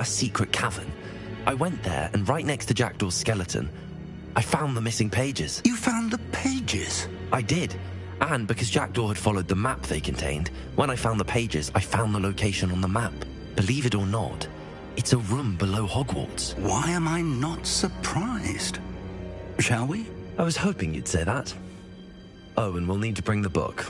A secret cavern. I went there, and right next to Jackdaw's skeleton, I found the missing pages. You found the pages? I did. And because Jackdaw had followed the map they contained, when I found the pages, I found the location on the map. Believe it or not, it's a room below Hogwarts. Why am I not surprised? Shall we? I was hoping you'd say that. Oh, and we'll need to bring the book.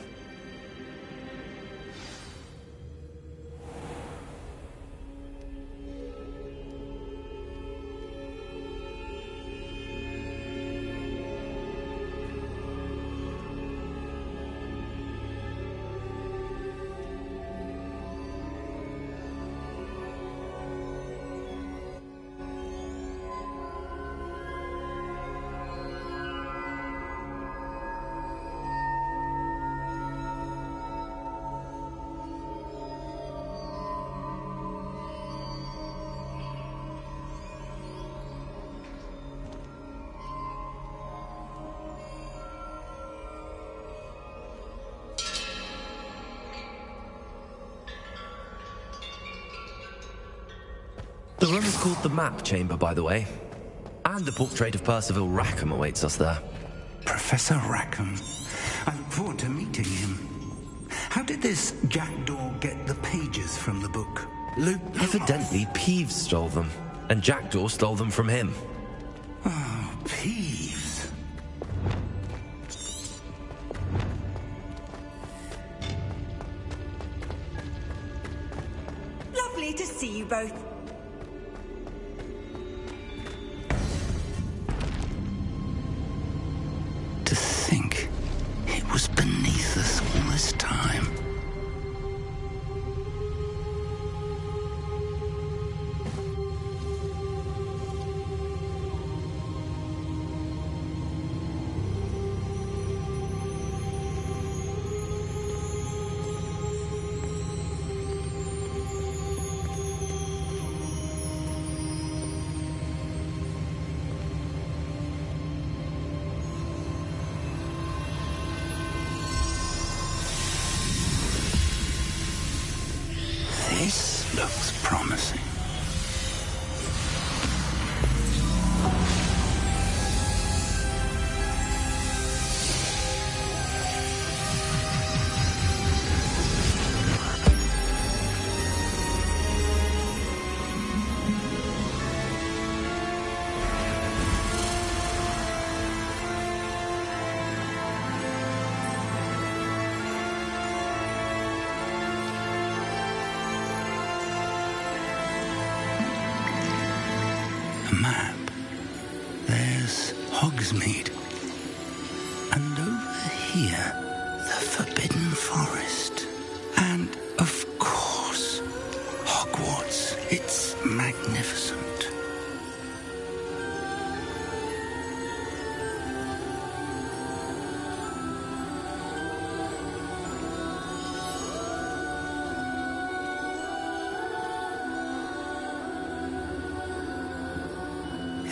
The room is called the Map Chamber, by the way. And the portrait of Percival Rackham awaits us there. Professor Rackham. I look forward to meeting him. How did this Jackdaw get the pages from the book? Evidently, Peeves stole them, and Jackdaw stole them from him. Oh, Peeves. Lovely to see you both. To think it was beneath us all this time. This looks promising. A map. There's Hogsmeade. And over here, the Forbidden Forest. And, of course, Hogwarts. It's magnificent.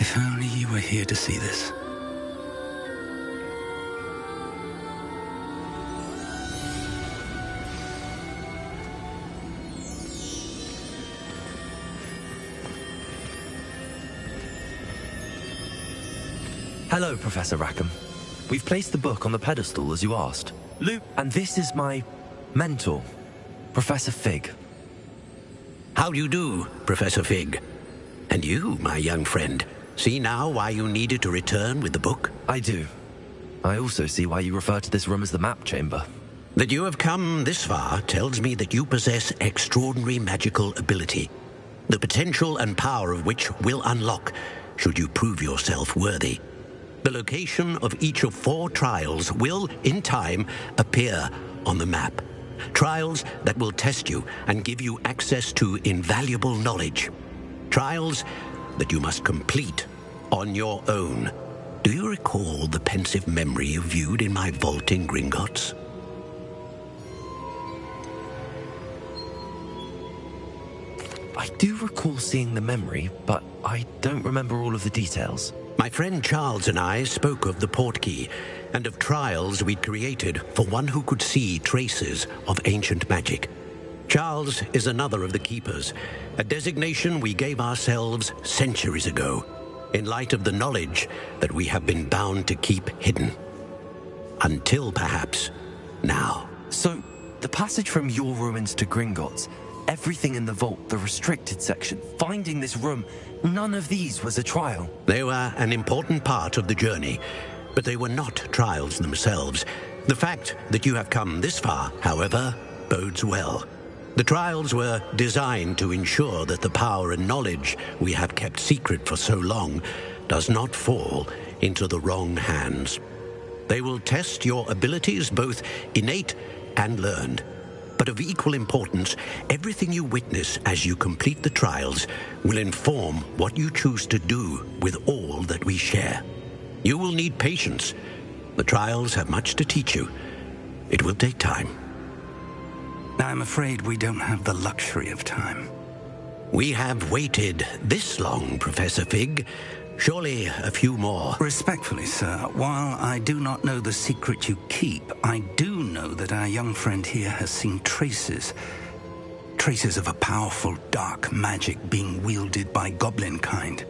If only you were here to see this. Hello, Professor Rackham. We've placed the book on the pedestal as you asked. And this is my mentor, Professor Fig. How do you do, Professor Fig? And you, my young friend, see now why you needed to return with the book? I do. I also see why you refer to this room as the Map Chamber. That you have come this far tells me that you possess extraordinary magical ability, the potential and power of which will unlock should you prove yourself worthy. The location of each of 4 trials will, in time, appear on the map. Trials that will test you and give you access to invaluable knowledge. Trials that you must complete on your own. Do you recall the pensive memory you viewed in my vault in Gringotts? I do recall seeing the memory, but I don't remember all of the details. My friend Charles and I spoke of the portkey and of trials we'd created for one who could see traces of ancient magic. Charles is another of the Keepers, a designation we gave ourselves centuries ago, in light of the knowledge that we have been bound to keep hidden. Until, perhaps, now. So, the passage from your ruins to Gringotts, everything in the vault, the restricted section, finding this room, none of these was a trial. They were an important part of the journey, but they were not trials themselves. The fact that you have come this far, however, bodes well. The trials were designed to ensure that the power and knowledge we have kept secret for so long does not fall into the wrong hands. They will test your abilities, both innate and learned. But of equal importance, everything you witness as you complete the trials will inform what you choose to do with all that we share. You will need patience. The trials have much to teach you. It will take time. I'm afraid we don't have the luxury of time. We have waited this long, Professor Fig. Surely a few more. Respectfully, sir, while I do not know the secret you keep, I do know that our young friend here has seen traces of a powerful dark magic being wielded by goblin kind.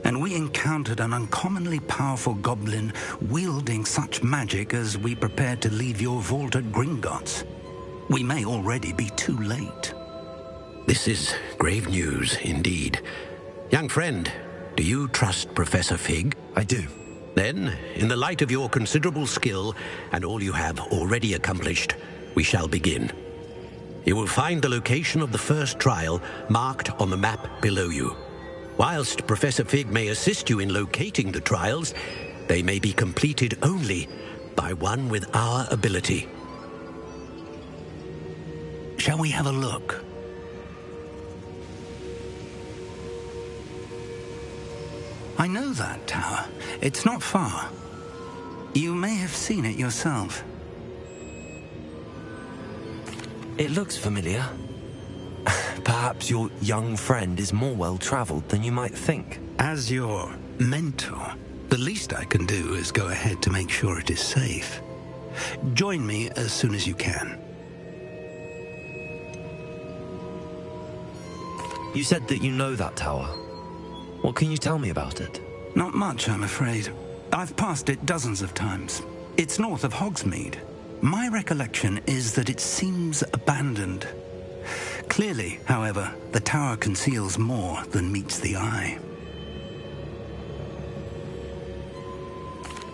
And we encountered an uncommonly powerful goblin wielding such magic as we prepared to leave your vault at Gringotts. We may already be too late. This is grave news indeed. Young friend, do you trust Professor Fig? I do. Then, in the light of your considerable skill and all you have already accomplished, we shall begin. You will find the location of the first trial marked on the map below you. Whilst Professor Fig may assist you in locating the trials, they may be completed only by one with our ability. Shall we have a look? I know that tower. It's not far. You may have seen it yourself. It looks familiar. Perhaps your young friend is more well-traveled than you might think. As your mentor, the least I can do is go ahead to make sure it is safe. Join me as soon as you can. You said that you know that tower. What can you tell me about it? Not much, I'm afraid. I've passed it dozens of times. It's north of Hogsmeade. My recollection is that it seems abandoned. Clearly, however, the tower conceals more than meets the eye.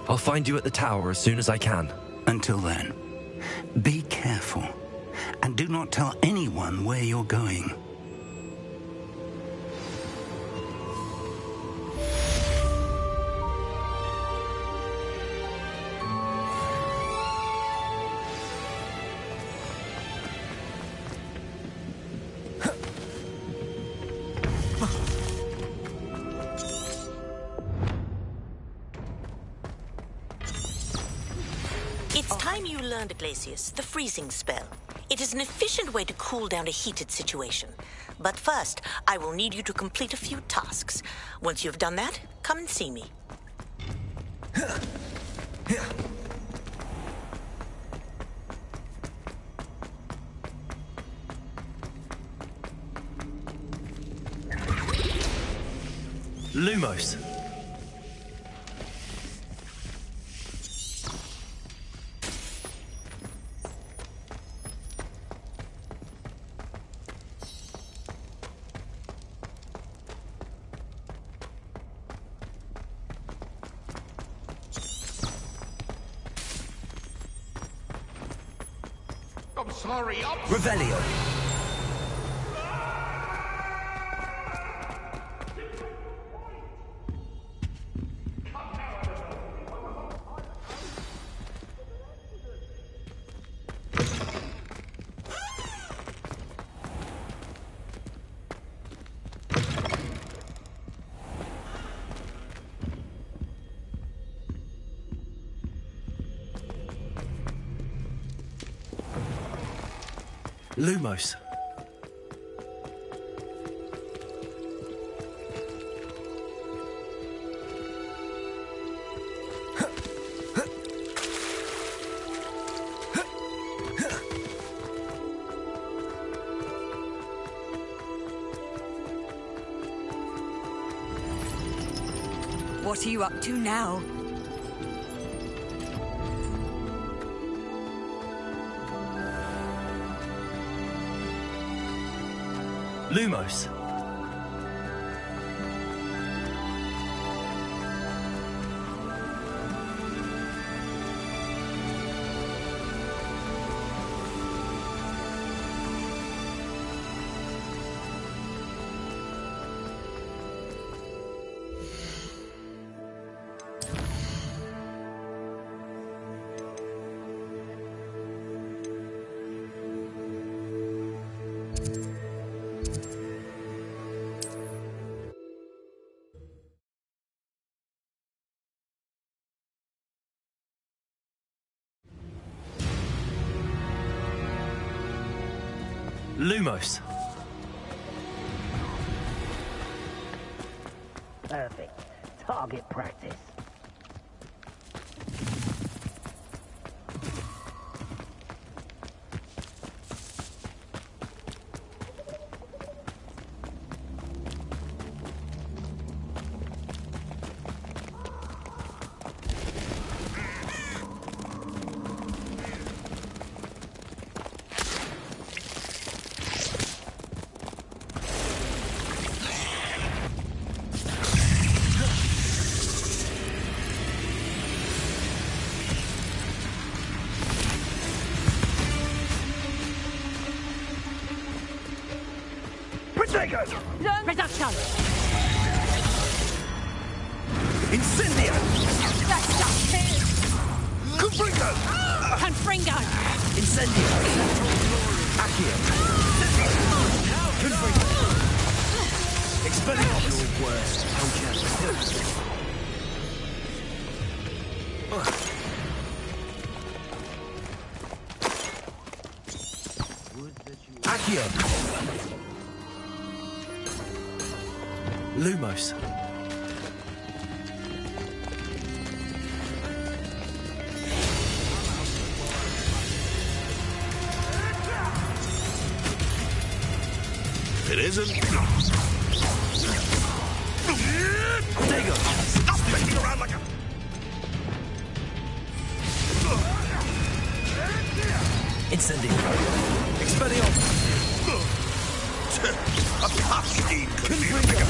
I'll find you at the tower as soon as I can. Until then, be careful, and do not tell anyone where you're going. It's time you learned, Iglesias, the freezing spell. It is an efficient way to cool down a heated situation. But first, I will need you to complete a few tasks. Once you've done that, come and see me. Lumos. I'm sorry, Revelio. Lumos. What are you up to now? Lumos. Lumos. Perfect. Target practice. Reduction! Incendio! Confringo! Confringo! Incendio! Accio! Confringo! Expelliarmus! Your worst. Accio! Lumos. It isn't. Dago! Stop messing around like a... Incendio. Expelliarmus! A pop scheme could be a bigger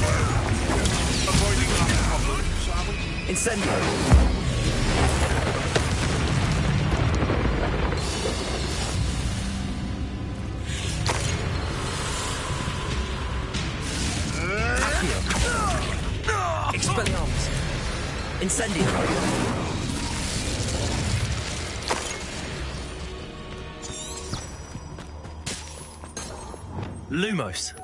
avoiding our problem, shall we? Incendio. Accio. Expelliarmus. Incendio. Lumos.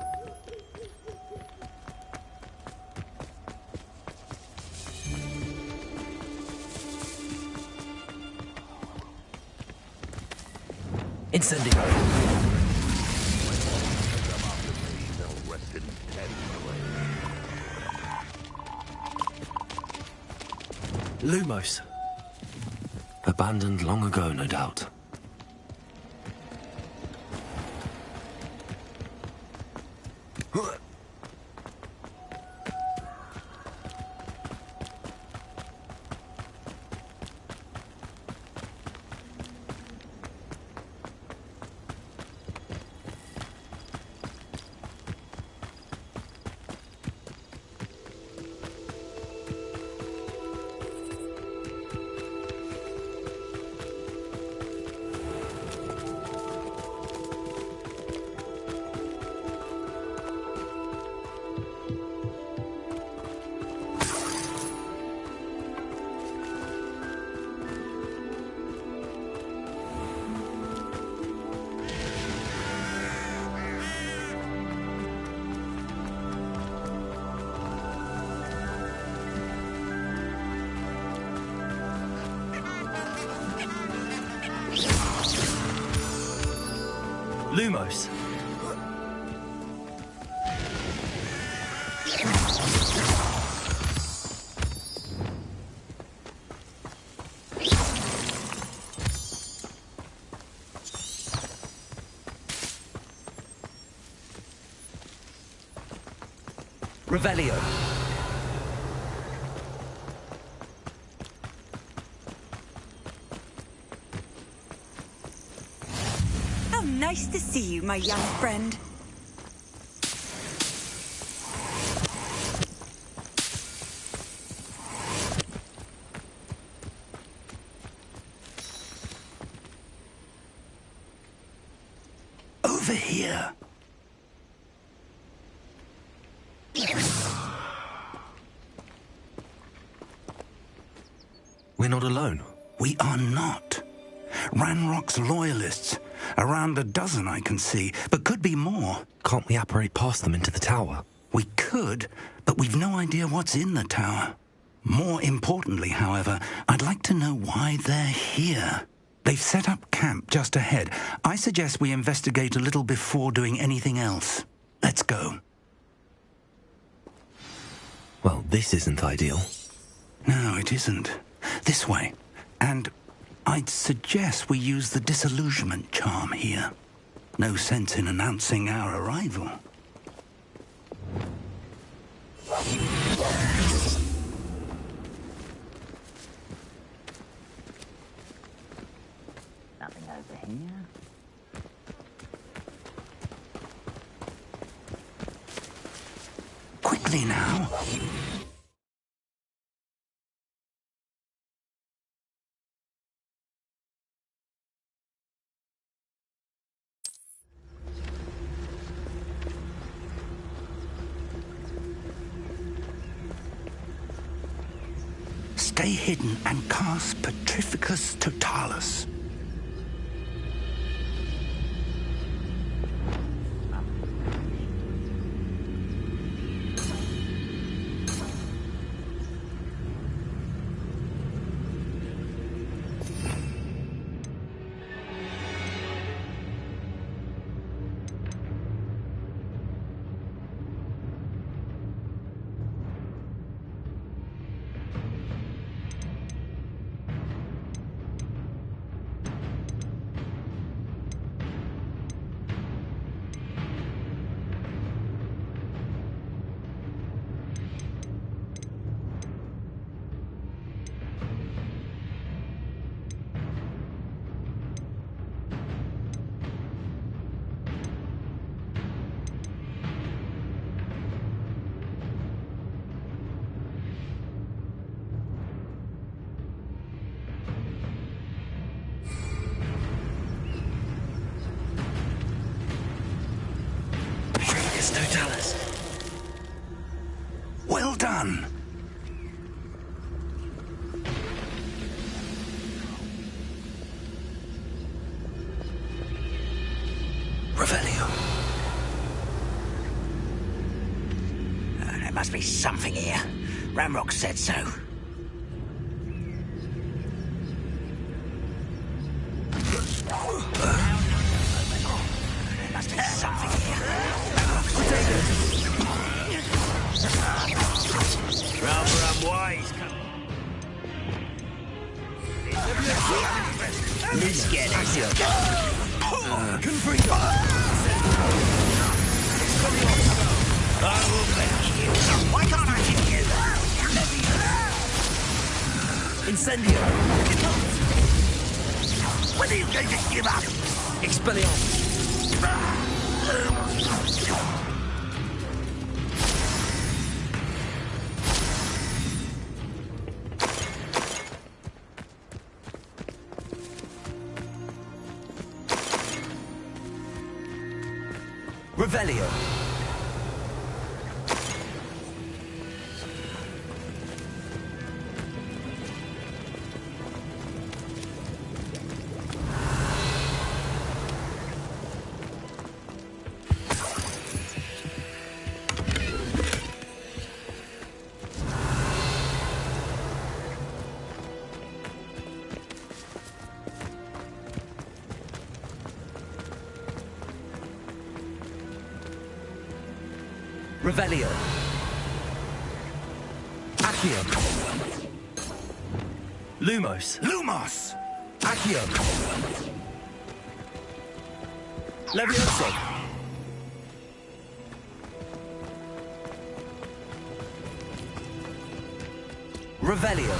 Incendio. Lumos. Abandoned long ago, no doubt. Lumos. Revelio. Nice to see you, my young friend. Over here. We're not alone. We are not. Ranrock's loyalists. Around a dozen I can see, but could be more. Can't we apparate past them into the tower? We could, but we've no idea what's in the tower. More importantly, however, I'd like to know why they're here. They've set up camp just ahead. I suggest we investigate a little before doing anything else. Let's go. Well, this isn't ideal. No, it isn't. This way. And I'd suggest we use the disillusionment charm here. No sense in announcing our arrival. Nothing over here. Quickly now. Stay hidden and cast Petrificus Totalis. Totalis. Well done. Revelio. There must be something here. Ranrock said so. There must be something here. Rather unwise. Let's get it. I will fetch you. Why can't I hit you? Incendio. When are you going to give up? Expelliarmus. Revelio. Revelio. Accio. Lumos. Lumos! Accio. Levioso. Revelio.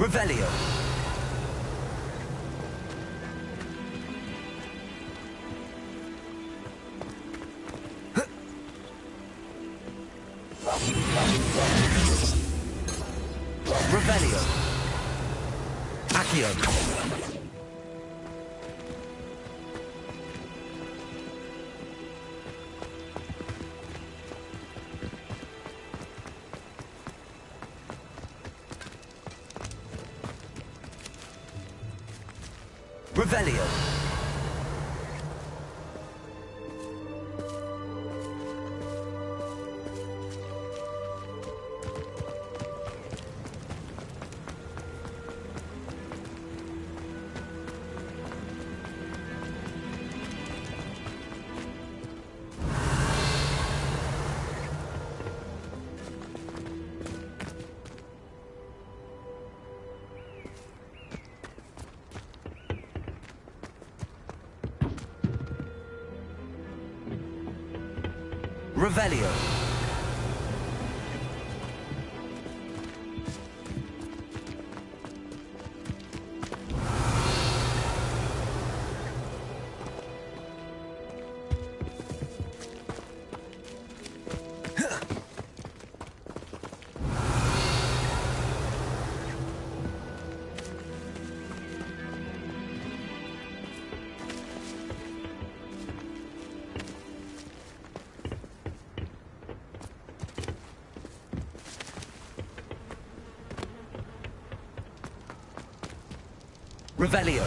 Revelio. Revelio. Accio. Revelio. Revelio. Revelio.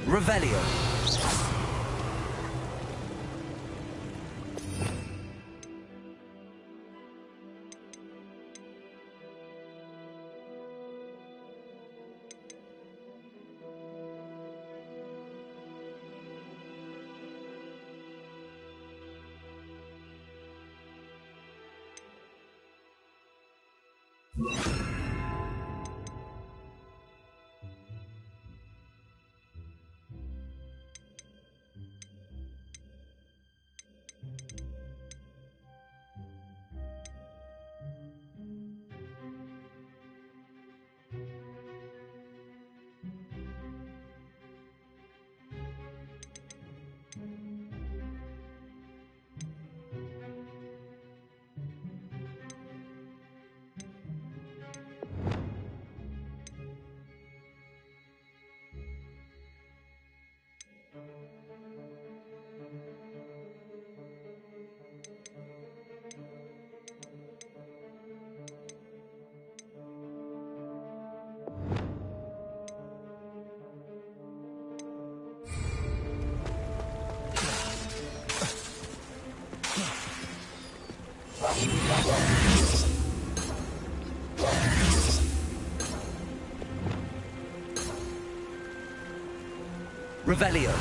Revelio. Revelio.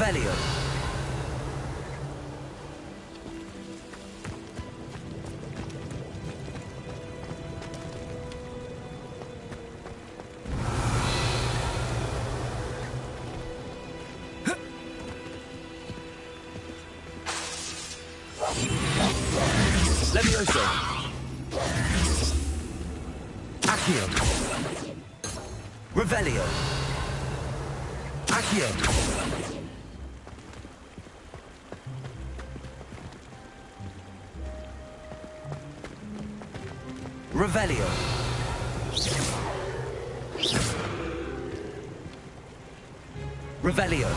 Revelio. Levioso. Accio. Revelio. Accio. Revelio. Revelio.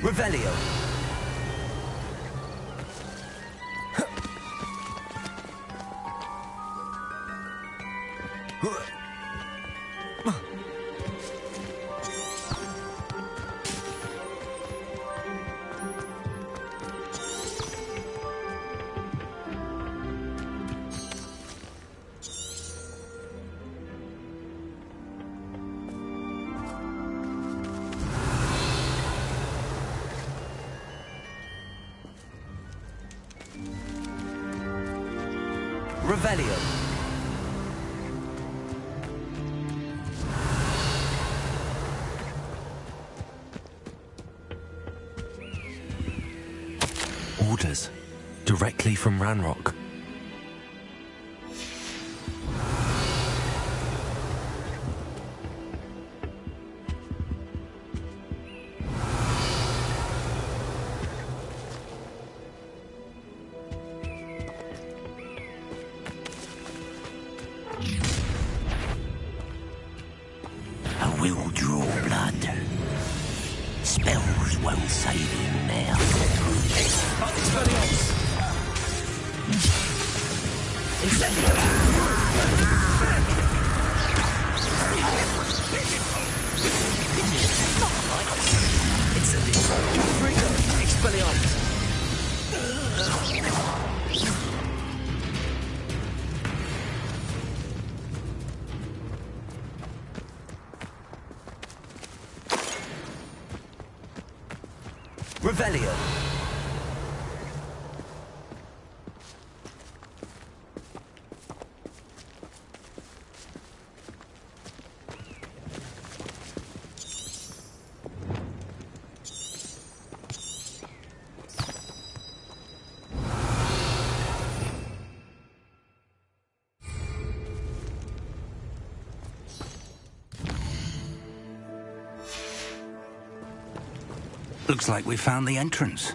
Revelio. Revelio. Orders. Directly from Ranrock. Will draw blood. Spells won't save him now. Revelio. Looks like we found the entrance.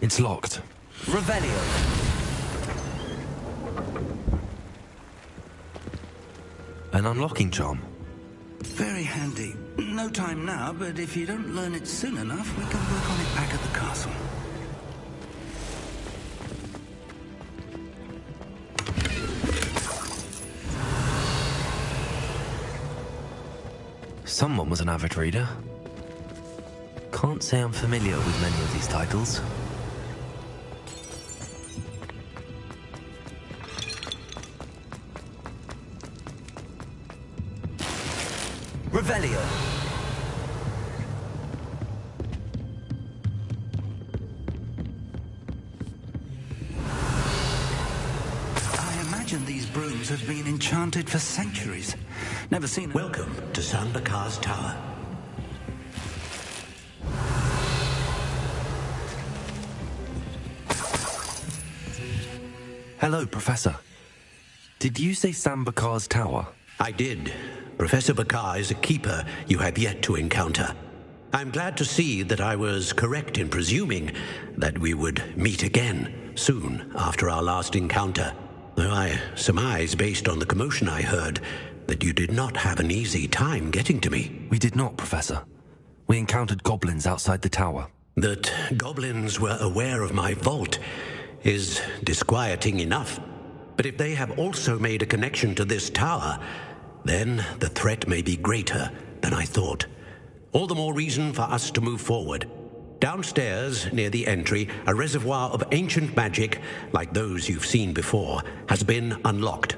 It's locked. Revelio. An unlocking charm. Very handy. No time now, but if you don't learn it soon enough, we can work on it back at the castle. Someone was an avid reader. Can't say I'm familiar with many of these titles. Revelio. I imagine these brooms have been enchanted for centuries. Never seen... Welcome to Sambakar's Tower. Hello, Professor. Did you say Sambakar's Tower? I did. Professor Bakar is a keeper you have yet to encounter. I'm glad to see that I was correct in presuming that we would meet again soon after our last encounter. Though I surmise, based on the commotion I heard, that you did not have an easy time getting to me. We did not, Professor. We encountered goblins outside the tower. That goblins were aware of my vault is disquieting enough. But if they have also made a connection to this tower, then the threat may be greater than I thought. All the more reason for us to move forward. Downstairs, near the entry, a reservoir of ancient magic, like those you've seen before, has been unlocked.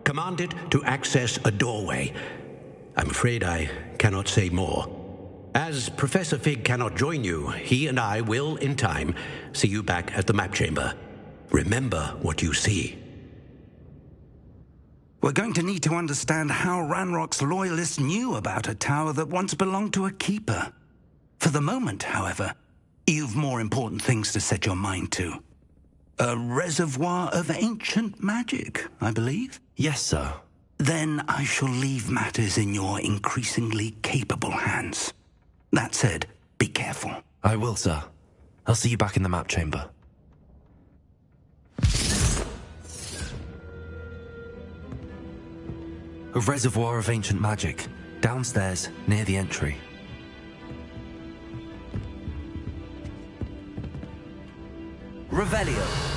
Command it to access a doorway. I'm afraid I cannot say more. As Professor Fig cannot join you, he and I will, in time, see you back at the map chamber. Remember what you see. We're going to need to understand how Ranrock's loyalists knew about a tower that once belonged to a keeper. For the moment, however, you've more important things to set your mind to. A reservoir of ancient magic, I believe? Yes, sir. Then I shall leave matters in your increasingly capable hands. That said, be careful. I will, sir. I'll see you back in the map chamber. A reservoir of ancient magic, downstairs, near the entry. Revelio.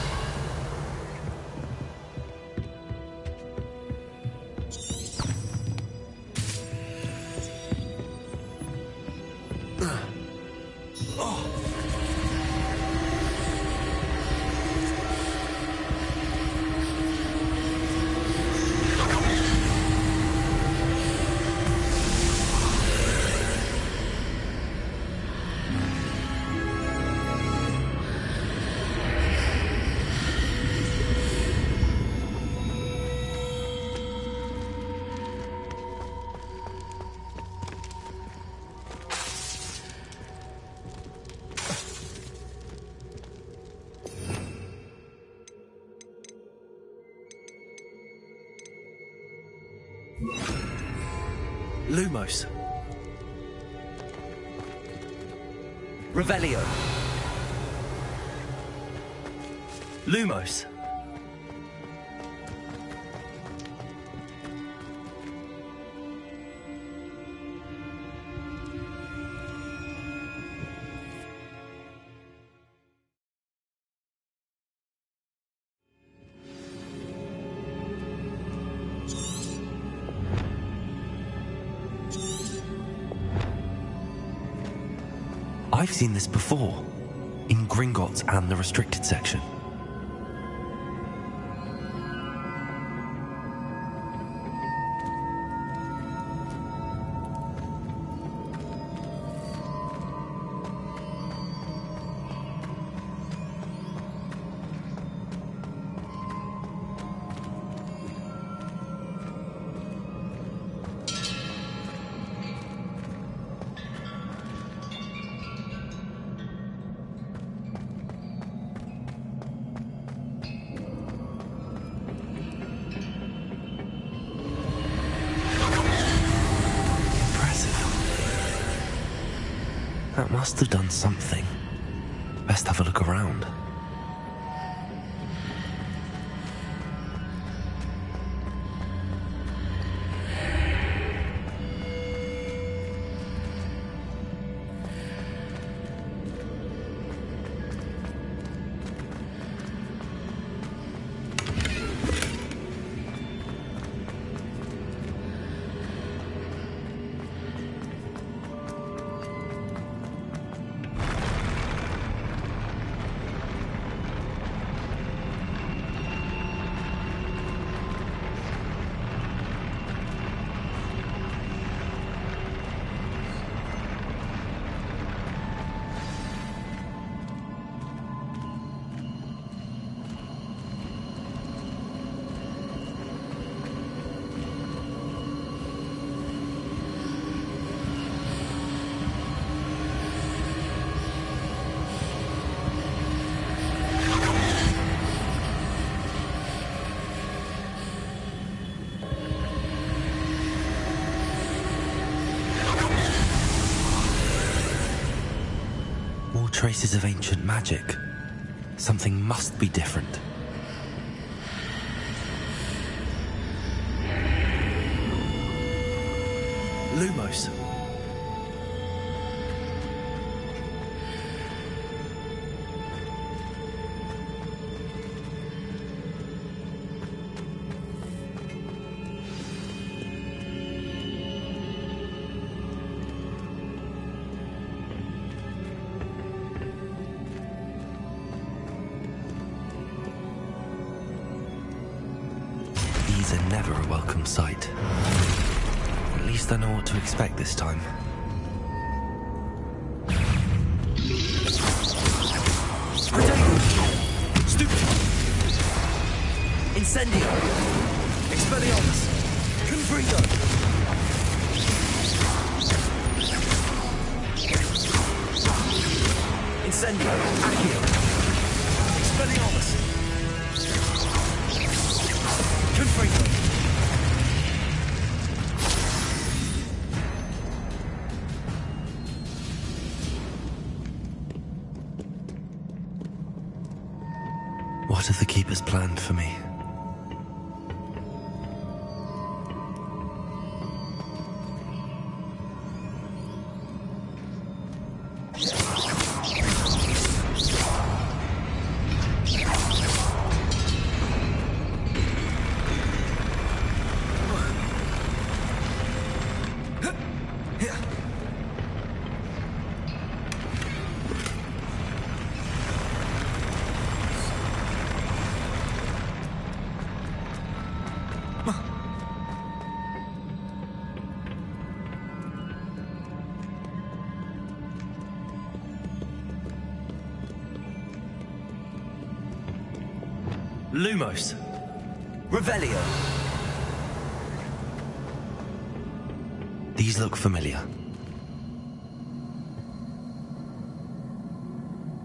Lumos. Revelio. Lumos. I've seen this before, in Gringotts and the restricted section. That must have done something. Best have a look around. Traces of ancient magic. Something must be different. Lumos. These are never a welcome sight. At least I know what to expect this time. Stupid! Incendio! Expelliarmus! Confringo! Incendio! Accio! Expelliarmus! Confringo! What have the Keepers planned for me? Lumos. Revelio. These look familiar.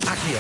Accio.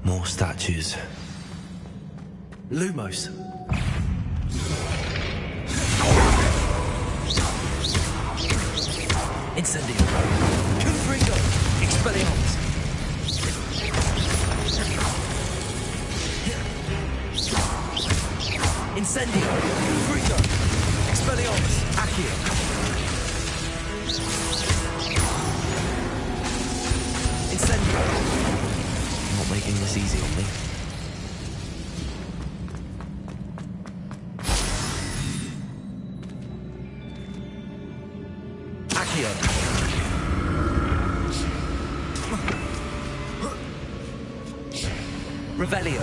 More statues. Lumos. Incendio. Confringo. Expelliarmus. Incendio. Confringo. Expelliarmus. Accio. Incendio. Not making this easy on me. Accio. Revelio.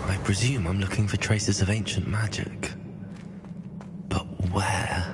I presume I'm looking for traces of ancient magic. But where?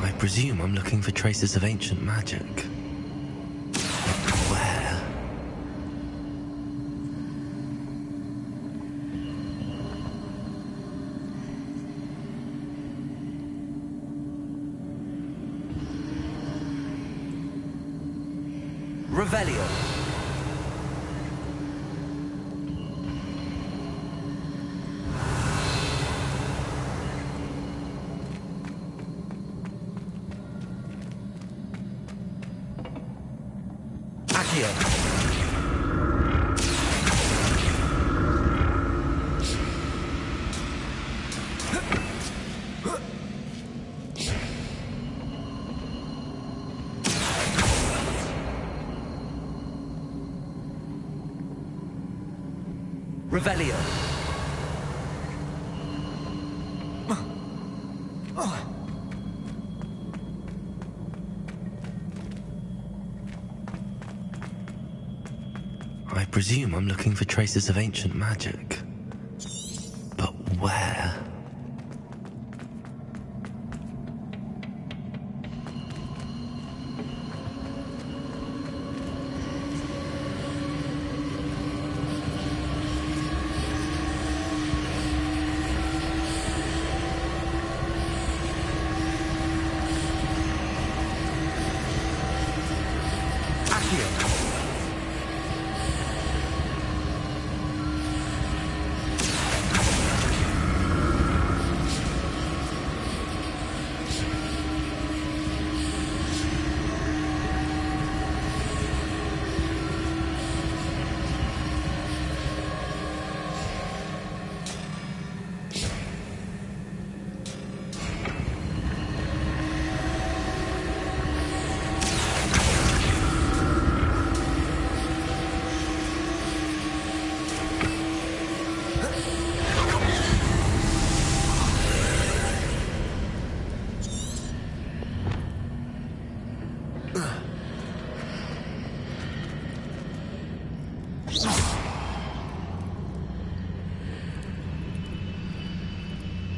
I presume I'm looking for traces of ancient magic. But where? Revelio. Accio. Revelio. I presume I'm looking for traces of ancient magic. But where? Accio.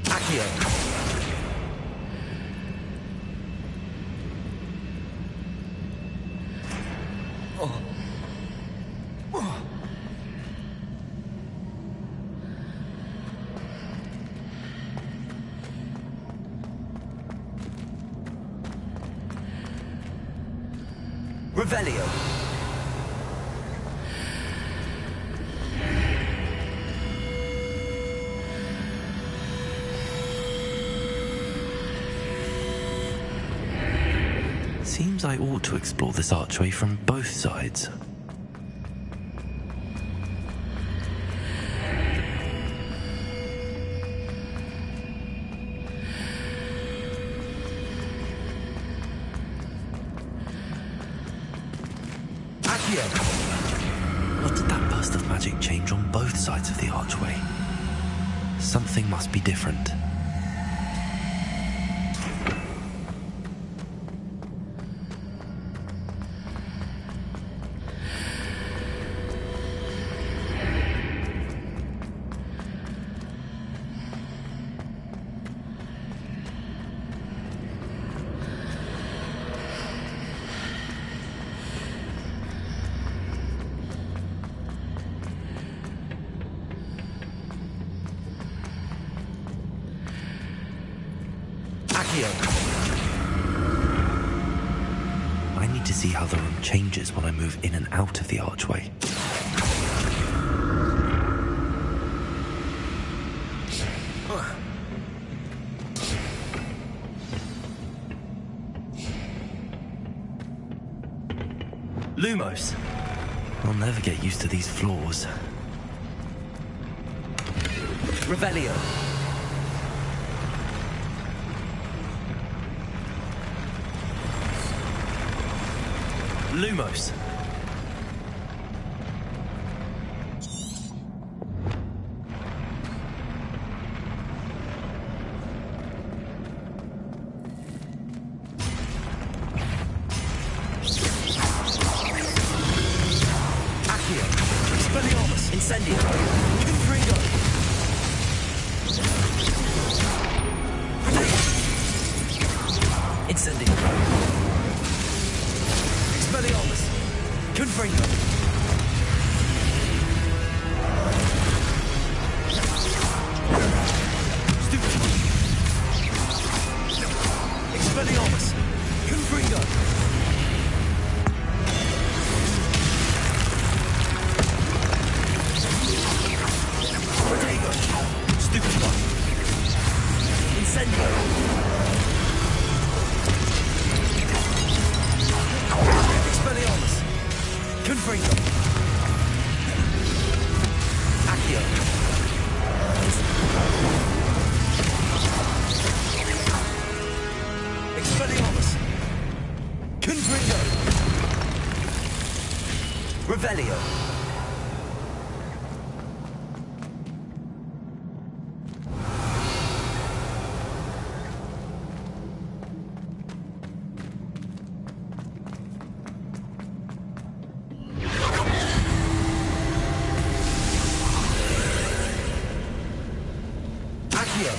Accio. Revelio. Seems I ought to explore this archway from both sides. Accio. What did that burst of magic change on both sides of the archway? Something must be different. Accio. I need to see how the room changes when I move in and out of the archway. Lumos. I'll never get used to these floors. Revelio. Lumos. Accio. Expelliarmus. Incendio. Confringo. Incendio. Expelliarmus. Confringo. Expelliarmus. Confringo. Protego. Stupefy. Incendio. Expelliarmus. Confringo. Accio. Expelliarmus. Confringo. Revelio. Accio.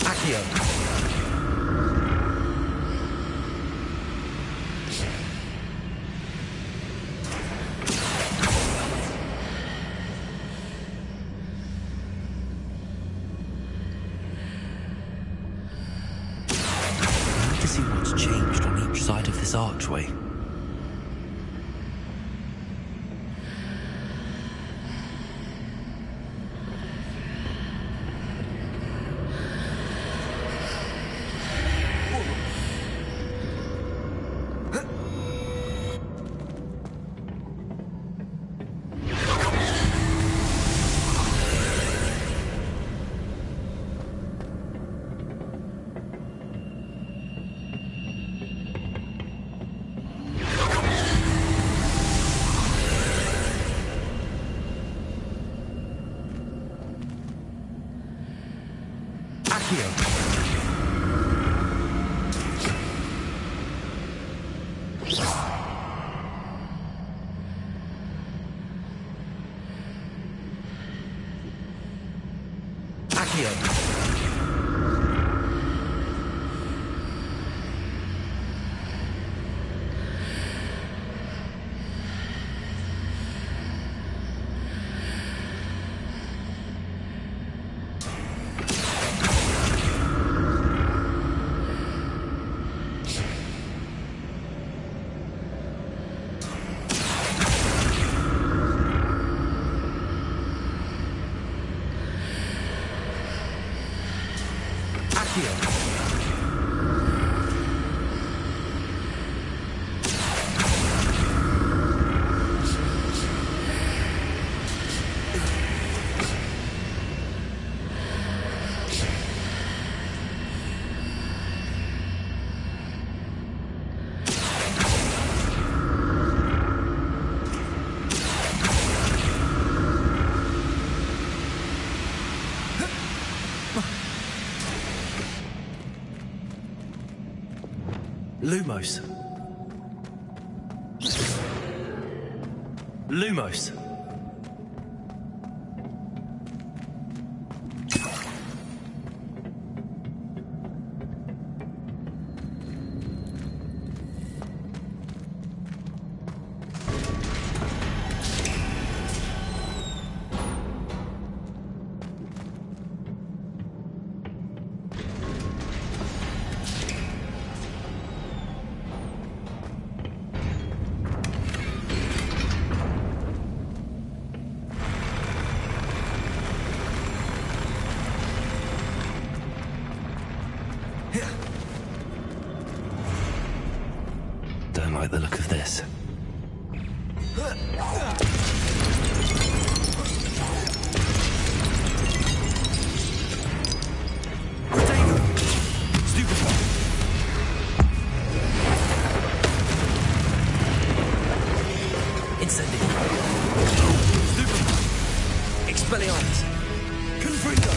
Accio. I need to see what's changed on each side of this archway. Accio. Accio. Lumos. Lumos. Don't like the look of this. Incendio. Expelliarmus. Confringo.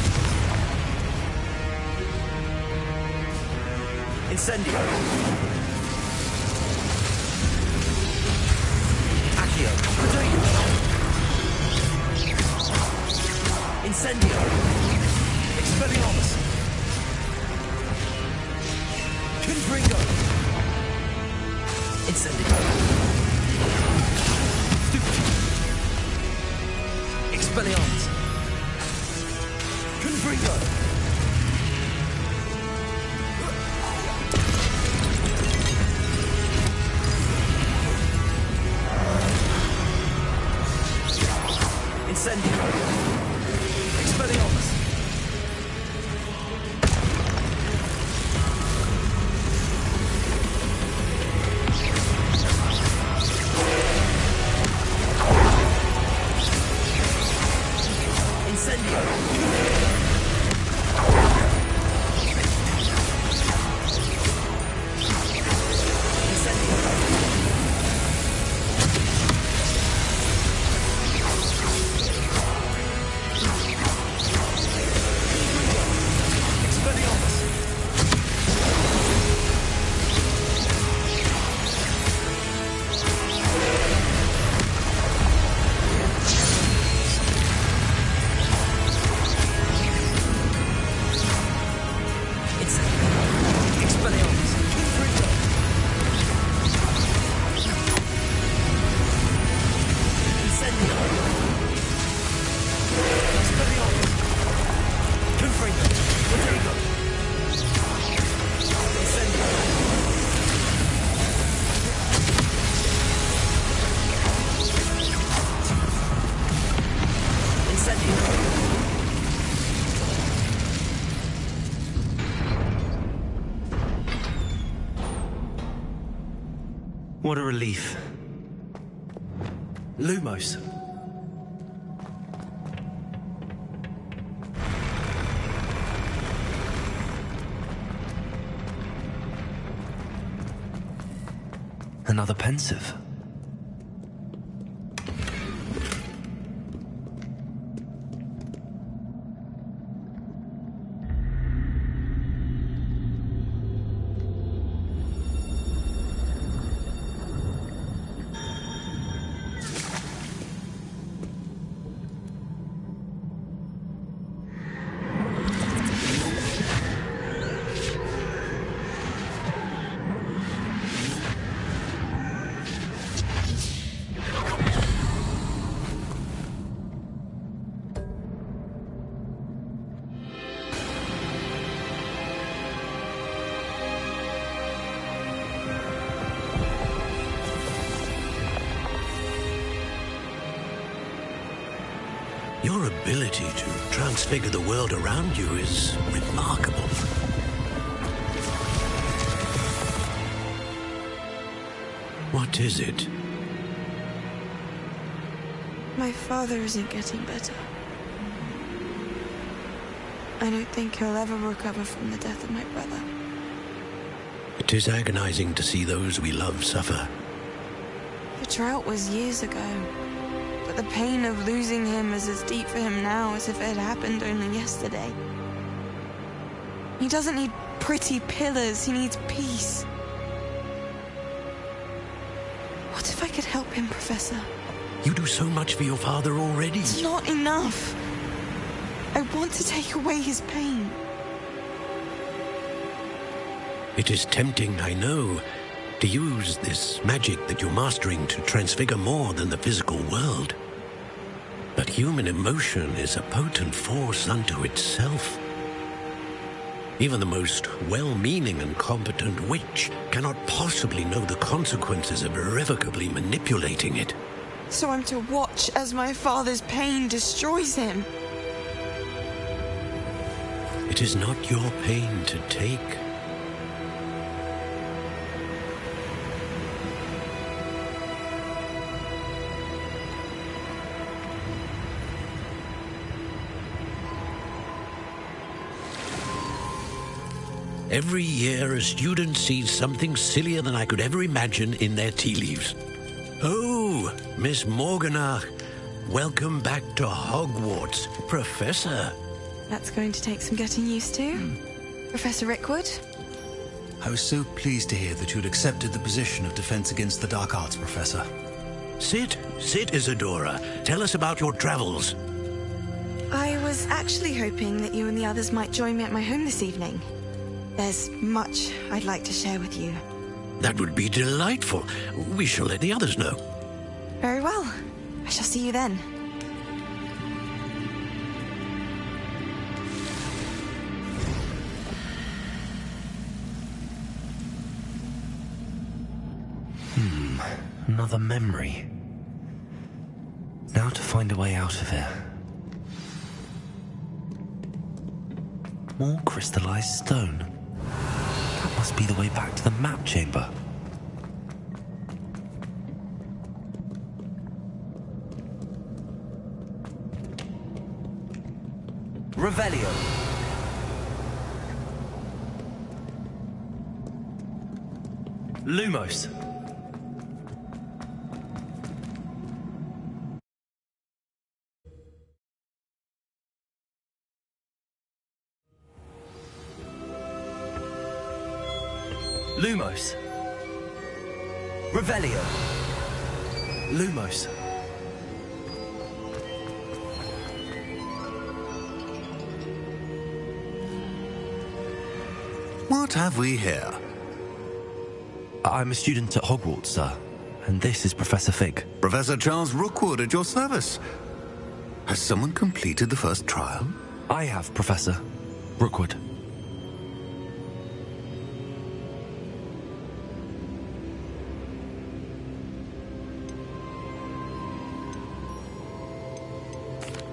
Incendio. Accio. Incendio. Expelliarmus. Confringo. Incendio. Expelliarmus. Confringo. Incendio. Expelliarmus. Incendio. What a relief. Lumos. Another pensive. Your ability to transfigure the world around you is remarkable. What is it? My father isn't getting better. I don't think he'll ever recover from the death of my brother. It is agonizing to see those we love suffer. The drought was years ago, but the pain of losing him is as deep for him now as if it had happened only yesterday. He doesn't need pretty pillars, he needs peace. could help him, Professor. You do so much for your father already. It's not enough. I want to take away his pain. It is tempting, I know, to use this magic that you're mastering to transfigure more than the physical world. But human emotion is a potent force unto itself. Even the most well-meaning and competent witch cannot possibly know the consequences of irrevocably manipulating it. So I'm to watch as my father's pain destroys him. It is not your pain to take. Every year, a student sees something sillier than I could ever imagine in their tea leaves. Oh, Miss Morganach, welcome back to Hogwarts, Professor. That's going to take some getting used to. Professor Rickwood? I was so pleased to hear that you'd accepted the position of Defense Against the Dark Arts, Professor. Sit, Isadora. Tell us about your travels. I was actually hoping that you and the others might join me at my home this evening. There's much I'd like to share with you. That would be delightful. We shall let the others know. Very well. I shall see you then. Another memory. Now to find a way out of here. More crystallized stone. That must be the way back to the map chamber. Revelio. Lumos. Lumos. Revelio. Lumos. What have we here? I'm a student at Hogwarts, sir, and this is Professor Fig. Professor Charles Rookwood at your service. Has someone completed the first trial? I have, Professor Rookwood.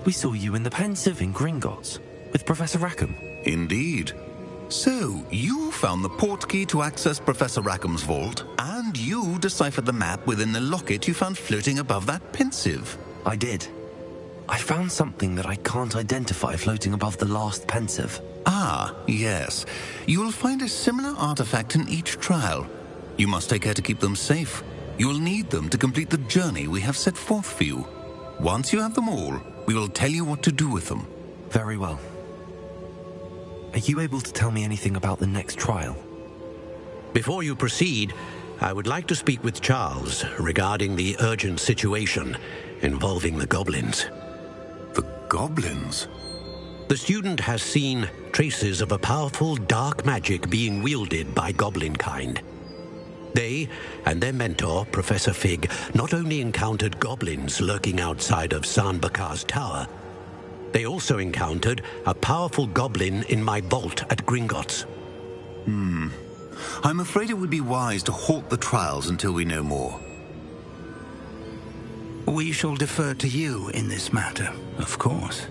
We saw you in the Pensive in Gringotts with Professor Rackham. Indeed. So, you found the portkey to access Professor Rackham's vault, and you deciphered the map within the locket you found floating above that Pensive. I did. I found something that I can't identify floating above the last Pensive. Ah, yes. You will find a similar artifact in each trial. You must take care to keep them safe. You will need them to complete the journey we have set forth for you. Once you have them all, we will tell you what to do with them. Very well. Are you able to tell me anything about the next trial? Before you proceed, I would like to speak with Charles regarding the urgent situation involving the goblins. The goblins? The student has seen traces of a powerful dark magic being wielded by goblin kind. They and their mentor, Professor Fig, not only encountered goblins lurking outside of San Bakar's tower, they also encountered a powerful goblin in my vault at Gringotts. I'm afraid it would be wise to halt the trials until we know more. We shall defer to you in this matter, of course.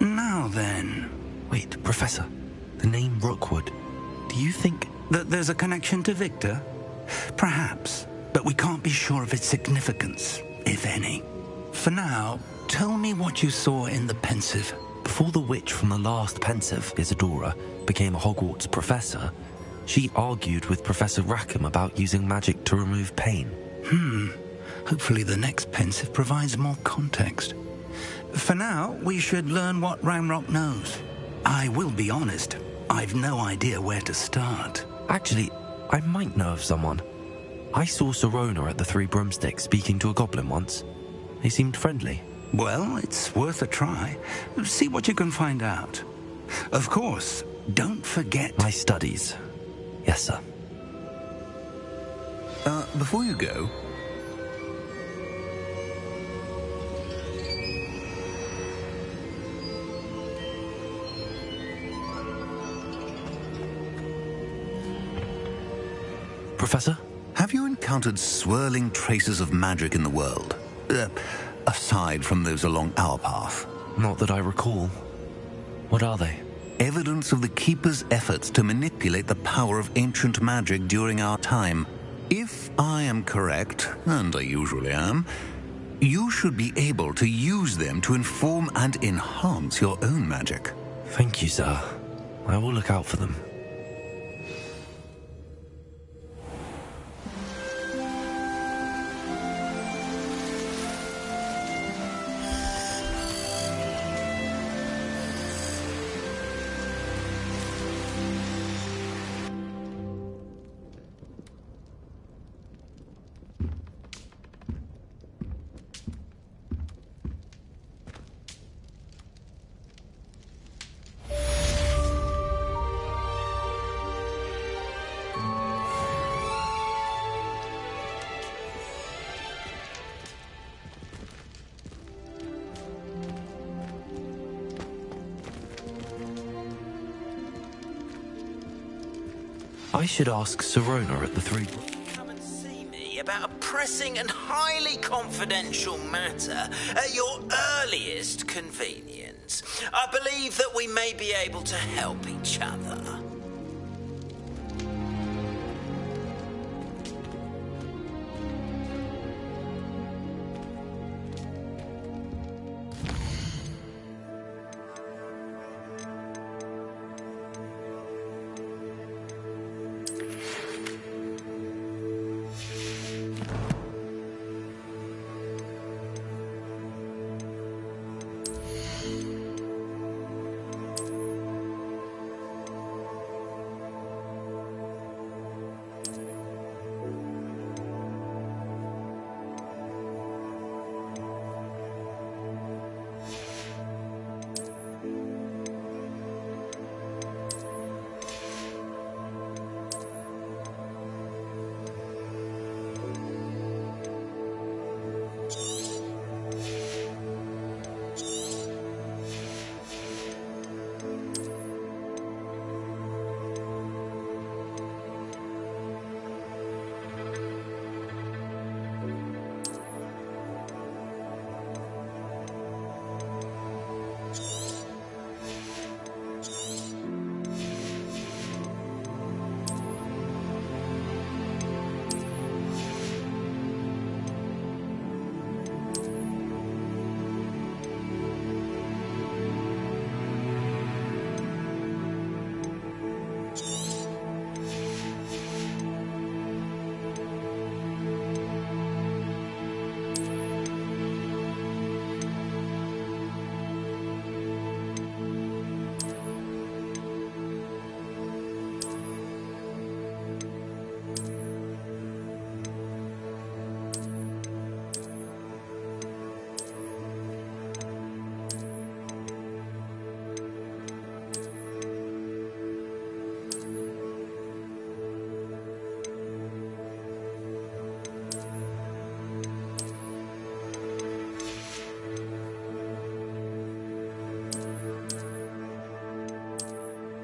Now then... Wait, Professor. The name Rookwood. Do you think... that there's a connection to Victor? Perhaps, but we can't be sure of its significance, if any. For now, tell me what you saw in the Pensive. Before the witch from the last Pensive, Isadora, became a Hogwarts professor, she argued with Professor Rackham about using magic to remove pain. Hopefully the next Pensive provides more context. For now, we should learn what Ranrock knows. I will be honest, I've no idea where to start. Actually, I might know of someone. I saw Sirona at the Three Broomsticks speaking to a goblin once. They seemed friendly. Well, it's worth a try. See what you can find out. Of course, don't forget... My studies. Yes, sir. Before you go... Professor? Have you encountered swirling traces of magic in the world? Aside from those along our path? Not that I recall. What are they? Evidence of the Keeper's efforts to manipulate the power of ancient magic during our time. If I am correct, and I usually am, you should be able to use them to inform and enhance your own magic. Thank you, sir. I will look out for them. I should ask Sirona at the Three... Come and see me about a pressing and highly confidential matter at your earliest convenience. I believe that we may be able to help each other.